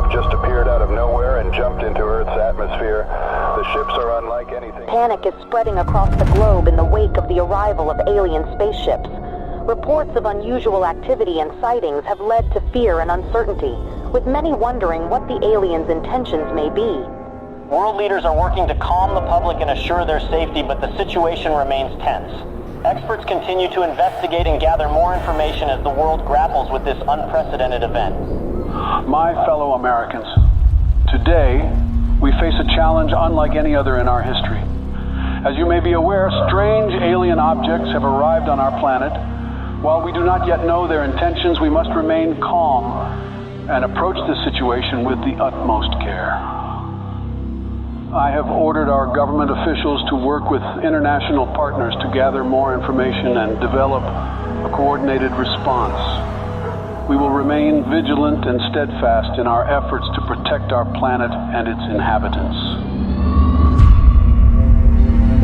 spacecraft just appeared out of nowhere and jumped into Earth's atmosphere. The ships are unlike anything. Panic is spreading across the globe in the wake of the arrival of alien spaceships. Reports of unusual activity and sightings have led to fear and uncertainty, with many wondering what the aliens' intentions may be. World leaders are working to calm the public and assure their safety, but the situation remains tense. Experts continue to investigate and gather more information as the world grapples with this unprecedented event. My fellow Americans, today we face a challenge unlike any other in our history. As you may be aware, strange alien objects have arrived on our planet. While we do not yet know their intentions, we must remain calm and approach the situation with the utmost care. I have ordered our government officials to work with international partners to gather more information and develop a coordinated response. We will remain vigilant and steadfast in our efforts to protect our planet and its inhabitants.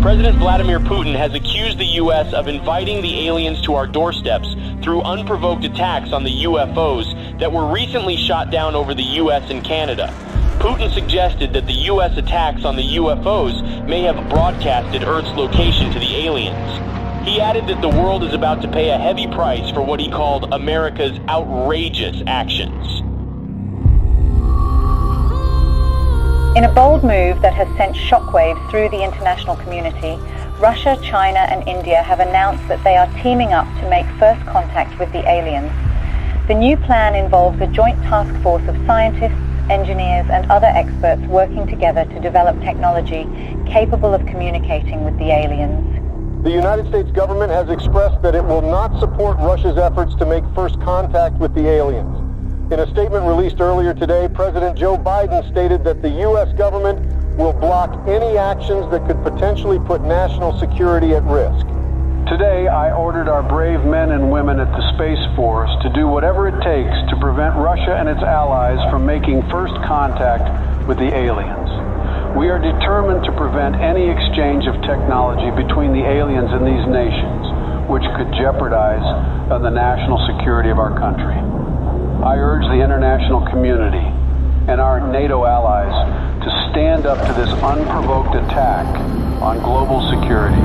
President Vladimir Putin has accused the U.S. of inviting the aliens to our doorsteps through unprovoked attacks on the UFOs that were recently shot down over the U.S. and Canada. Putin suggested that the U.S. attacks on the UFOs may have broadcasted Earth's location to the aliens. He added that the world is about to pay a heavy price for what he called America's outrageous actions. In a bold move that has sent shockwaves through the international community, Russia, China and India have announced that they are teaming up to make first contact with the aliens. The new plan involves a joint task force of scientists, engineers and other experts working together to develop technology capable of communicating with the aliens. The United States government has expressed that it will not support Russia's efforts to make first contact with the aliens. In a statement released earlier today, President Joe Biden stated that the U.S. government will block any actions that could potentially put national security at risk. Today, I ordered our brave men and women at the Space Force to do whatever it takes to prevent Russia and its allies from making first contact with the aliens. We are determined to prevent any exchange of technology between the aliens and these nations, which could jeopardize the national security of our country. I urge the international community and our NATO allies to stand up to this unprovoked attack on global security.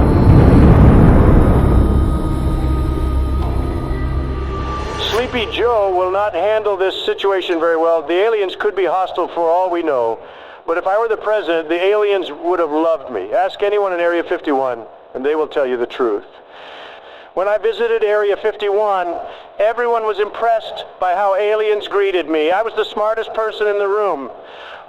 Sleepy Joe will not handle this situation very well. The aliens could be hostile for all we know. But if I were the president, the aliens would have loved me. Ask anyone in Area 51, and they will tell you the truth. When I visited Area 51, everyone was impressed by how aliens greeted me. I was the smartest person in the room.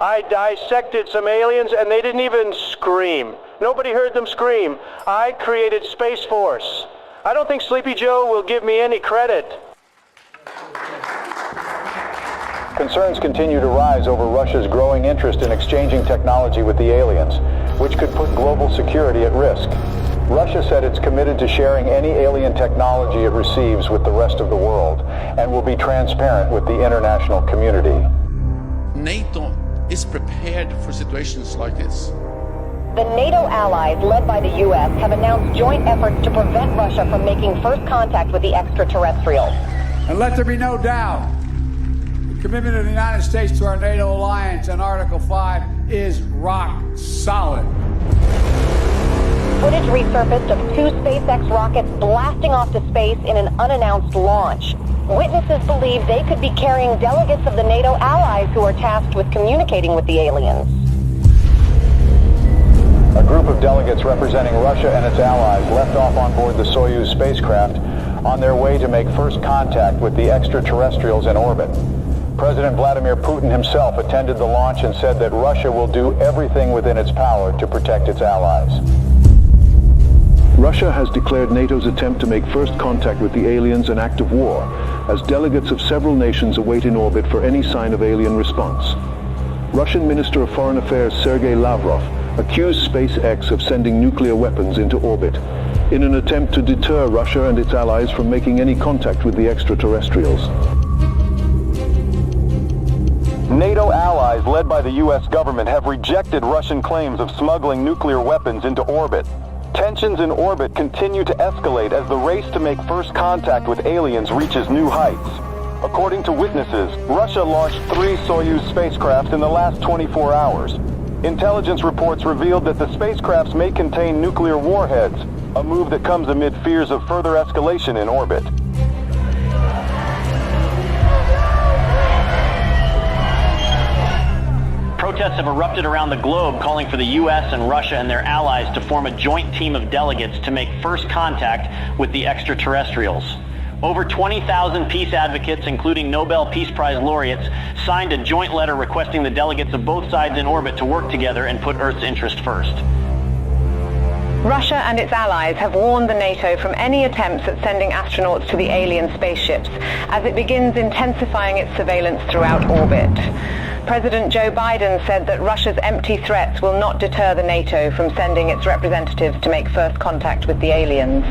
I dissected some aliens, and they didn't even scream. Nobody heard them scream. I created Space Force. I don't think Sleepy Joe will give me any credit. Concerns continue to rise over Russia's growing interest in exchanging technology with the aliens, which could put global security at risk. Russia said it's committed to sharing any alien technology it receives with the rest of the world and will be transparent with the international community. NATO is prepared for situations like this. The NATO allies, led by the U.S., have announced joint efforts to prevent Russia from making first contact with the extraterrestrials. And let there be no doubt, the commitment of the United States to our NATO alliance and Article 5 is rock solid. Footage resurfaced of two SpaceX rockets blasting off to space in an unannounced launch. Witnesses believe they could be carrying delegates of the NATO allies who are tasked with communicating with the aliens. A group of delegates representing Russia and its allies left off on board the Soyuz spacecraft on their way to make first contact with the extraterrestrials in orbit. President Vladimir Putin himself attended the launch and said that Russia will do everything within its power to protect its allies. Russia has declared NATO's attempt to make first contact with the aliens an act of war, as delegates of several nations await in orbit for any sign of alien response. Russian Minister of Foreign Affairs Sergei Lavrov accused SpaceX of sending nuclear weapons into orbit in an attempt to deter Russia and its allies from making any contact with the extraterrestrials. NATO allies, led by the U.S. government, have rejected Russian claims of smuggling nuclear weapons into orbit. Tensions in orbit continue to escalate as the race to make first contact with aliens reaches new heights. According to witnesses, Russia launched 3 Soyuz spacecraft in the last 24 hours. Intelligence reports revealed that the spacecrafts may contain nuclear warheads, a move that comes amid fears of further escalation in orbit. Protests have erupted around the globe calling for the U.S. and Russia and their allies to form a joint team of delegates to make first contact with the extraterrestrials. Over 20,000 peace advocates, including Nobel Peace Prize laureates, signed a joint letter requesting the delegates of both sides in orbit to work together and put Earth's interest first. Russia and its allies have warned the NATO from any attempts at sending astronauts to the alien spaceships as it begins intensifying its surveillance throughout orbit. President Joe Biden said that Russia's empty threats will not deter the NATO from sending its representatives to make first contact with the aliens.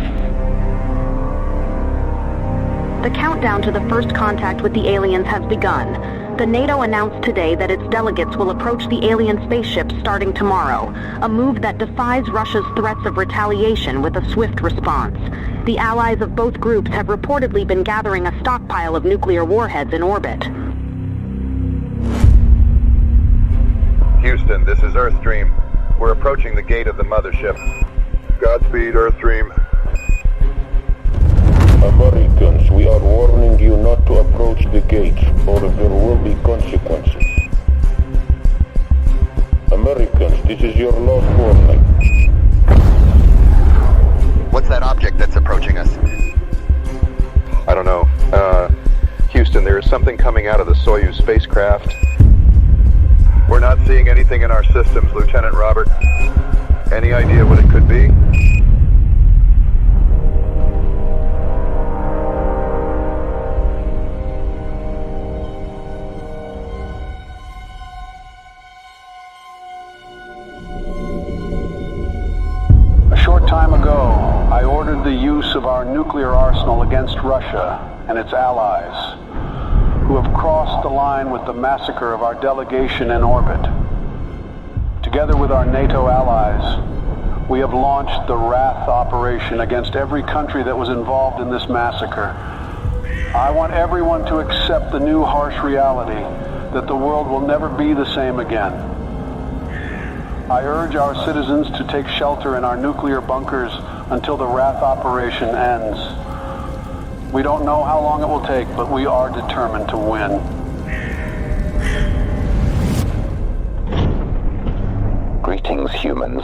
The countdown to the first contact with the aliens has begun. The NATO announced today that its delegates will approach the alien spaceships starting tomorrow, a move that defies Russia's threats of retaliation with a swift response. The allies of both groups have reportedly been gathering a stockpile of nuclear warheads in orbit. Houston, this is Earthstream. We're approaching the gate of the mothership. Godspeed, Earthstream. Americans, we are warning you not to approach the gates, or there will be consequences. Americans, this is your last warning. What's that object that's approaching us? I don't know. Houston, there is something coming out of the Soyuz spacecraft. We're not seeing anything in our systems, Lieutenant Robert. Any idea what it could be? A short time ago, I ordered the use of our nuclear arsenal against Russia and its allies, who have crossed the line with the massacre of our delegation in orbit. Together with our NATO allies, we have launched the Wrath operation against every country that was involved in this massacre. I want everyone to accept the new harsh reality that the world will never be the same again. I urge our citizens to take shelter in our nuclear bunkers until the Wrath operation ends. We don't know how long it will take, but we are determined to win. Greetings, humans.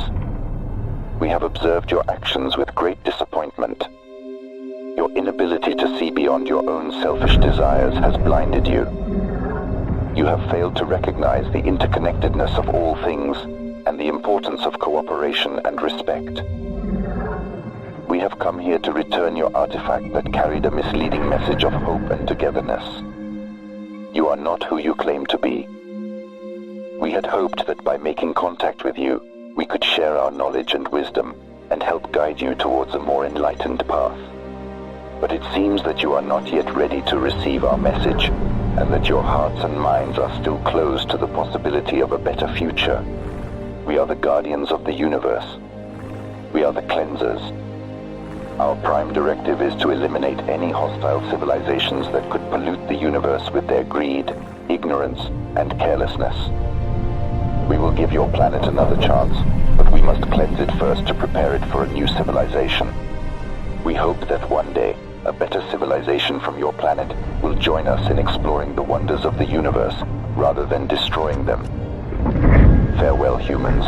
We have observed your actions with great disappointment. Your inability to see beyond your own selfish desires has blinded you. You have failed to recognize the interconnectedness of all things and the importance of cooperation and respect. We have come here to return your artifact that carried a misleading message of hope and togetherness. You are not who you claim to be. We had hoped that by making contact with you, we could share our knowledge and wisdom and help guide you towards a more enlightened path. But it seems that you are not yet ready to receive our message, and that your hearts and minds are still closed to the possibility of a better future. We are the guardians of the universe. We are the cleansers. Our prime directive is to eliminate any hostile civilizations that could pollute the universe with their greed, ignorance, and carelessness. We will give your planet another chance, but we must cleanse it first to prepare it for a new civilization. We hope that one day, a better civilization from your planet will join us in exploring the wonders of the universe, rather than destroying them. Farewell, humans.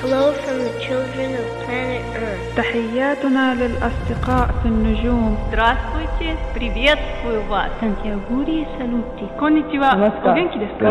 Hello from the children of planet Earth. تحياتنا للأصدقاء في النجوم. Здравствуйте, приветствую вас. Сантьягури салути. Конничева. О генки десу ка?